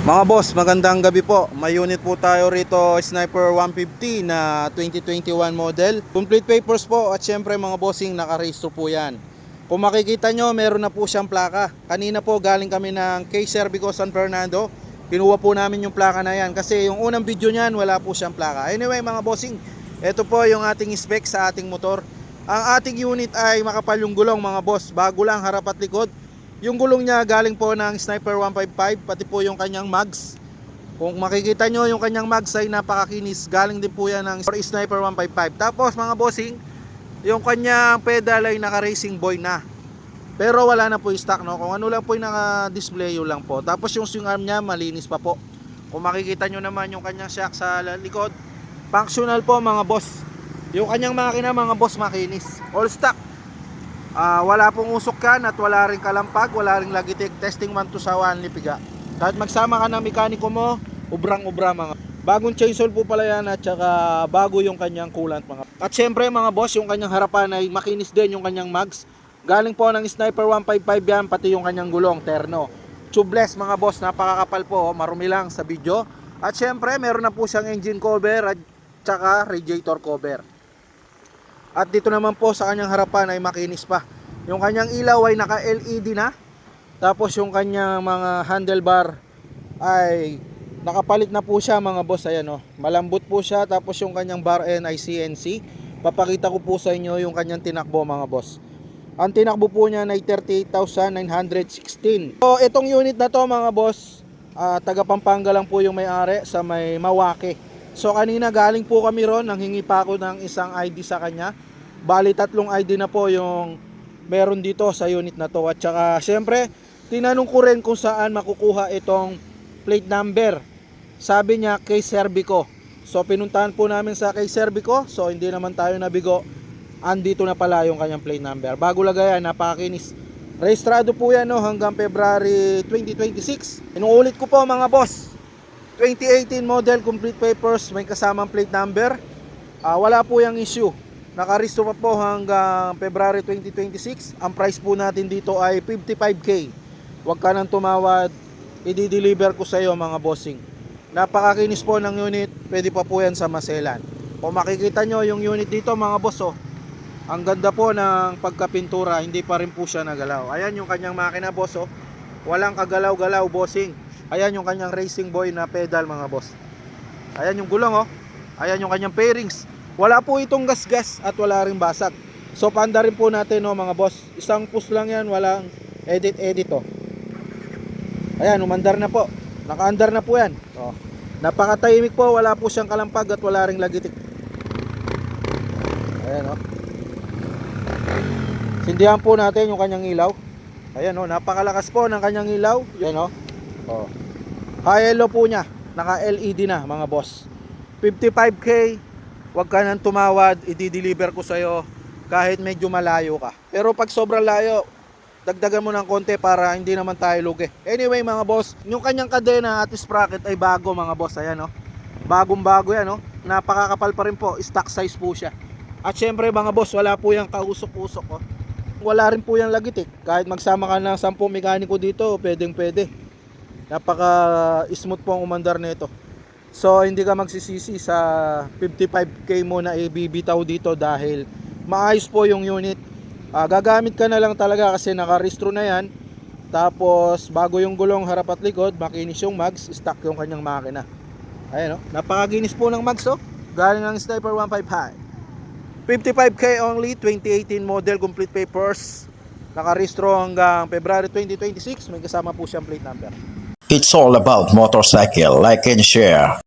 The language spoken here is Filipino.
Mga boss, magandang gabi po. May unit po tayo rito, Sniper 150 na 2021 model. Complete papers po at syempre mga bossing, nakarehistro po yan. Kung makikita nyo, meron na po siyang plaka. Kanina po galing kami ng K Cervico San Fernando. Kinuha po namin yung plaka na yan kasi yung unang video niyan wala po siyang plaka. Anyway mga bossing, ito po yung ating spec sa ating motor. Ang ating unit ay makapal yung gulong mga boss, bago lang harap at likod. Yung gulong niya galing po ng Sniper 155, pati po yung kanyang mags. Kung makikita nyo yung kanyang mags ay napakakinis, galing din po yan ng Sniper 155. Tapos mga bossing, yung kanyang pedal ay naka Racing Boy na. Pero wala na po yung stock, no? Kung ano lang po yung naka-display, yun lang po. Tapos yung swing arm niya malinis pa po. Kung makikita nyo naman yung kanyang shock sa likod, functional po mga boss. Yung kanyang makina mga boss, makinis. All stock. Wala pong usok kan at wala rin kalampag, wala rin lagitik. Testing 1 to sa 1 lipiga. Kahit magsama ka ng mekaniko mo, ubrang-ubra mga. Bagong chainsaw po pala yan at saka bago yung kanyang coolant mga. At syempre mga boss, yung kanyang harapan ay makinis din yung kanyang mags. Galing po ng Sniper 155 yan, pati yung kanyang gulong, terno. Tubeless mga boss, napakakapal po, marumi lang sa video. At syempre meron na po siyang engine cover at saka radiator cover. At dito naman po sa kanyang harapan ay makinis pa. Yung kanyang ilaw ay naka LED na. Tapos yung kanyang mga handlebar ay nakapalit na po siya mga boss. Ayan o, malambot po siya. Tapos yung kanyang bar end ay CNC. Papakita ko po sa inyo yung kanyang tinakbo mga boss. Ang tinakbo po niya ay 38,916. So itong unit na to mga boss, taga Pampanga lang po yung may-ari sa may Mawake. So kanina galing po kami ron, nanghingi pa ako ng isang ID sa kanya. Bali 3 ID na po yung meron dito sa unit na to. At saka syempre tinanong ko rin kung saan makukuha itong plate number. Sabi niya K Cervico. So pinuntahan po namin sa K Cervico. So hindi naman tayo nabigo. Andito na pala yung kanyang plate number. Bago lagayan, napakakinis. Rehistrado po yan no, hanggang February 2026. Inuulit ko po mga boss, 2018 model, complete papers, may kasamang plate number. Wala po yung issue. Nakaristo pa po hanggang February 2026. Ang price po natin dito ay 55k. Huwag ka nang tumawad, i-deliver ko sa iyo mga bossing. Napakakinis po ng unit, pwede pa po yan sa maselan. Kung makikita nyo yung unit dito mga boss, oh, ang ganda po ng pagkapintura, hindi pa rin po siya nagalaw. Ayan yung kanyang makina boss, oh. Walang kagalaw-galaw bossing. Ayan yung kanyang Racing Boy na pedal mga boss. Ayan yung gulong oh. Ayan yung kanyang pairings. Wala po itong gas-gas at wala ring basag. So paanda rin po natin oh mga boss. Isang push lang yan, walang edit-edit oh. Ayan, umandar na po. Naka-andar na po yan oh. Napakatahimik po, wala po siyang kalampag at wala ring lagitik. Ayan oh. Sindihan po natin yung kanyang ilaw. Ayan oh, napakalakas po ng kanyang ilaw. Ayan oh. Oh. High yellow po niya, naka LED na mga boss. 55k, wag ka nang tumawad, i-deliver ko sa iyo kahit medyo malayo ka. Pero pag sobrang layo, dagdagan mo ng konti para hindi naman tayo lugi. Anyway mga boss, yung kanyang kadena at sprocket ay bago mga boss. Ayan oh. Bagong-bago yan oh. Napakakapal pa rin po, stock size po siya. At syempre mga boss, wala po yung kausok-usok oh. Wala rin po yung lagitik. Kahit magsama ka ng 10 mekaniko dito, pwedeng-pwede. Napaka smooth po ang umandar nito. So hindi ka magsisisi sa 55k mo na ibibitaw dito dahil maayos po yung unit. Gagamit ka na lang talaga kasi nakarehistro na yan. Tapos bago yung gulong harap at likod, makinis yung mags, stock yung kanyang makina. Ayan o, napakaginis po ng mags oh. Galing ng Sniper 155. 55k only, 2018 model, complete papers. Nakarehistro hanggang February 2026. May kasama po siyang plate number. It's all about motorcycle, like and share.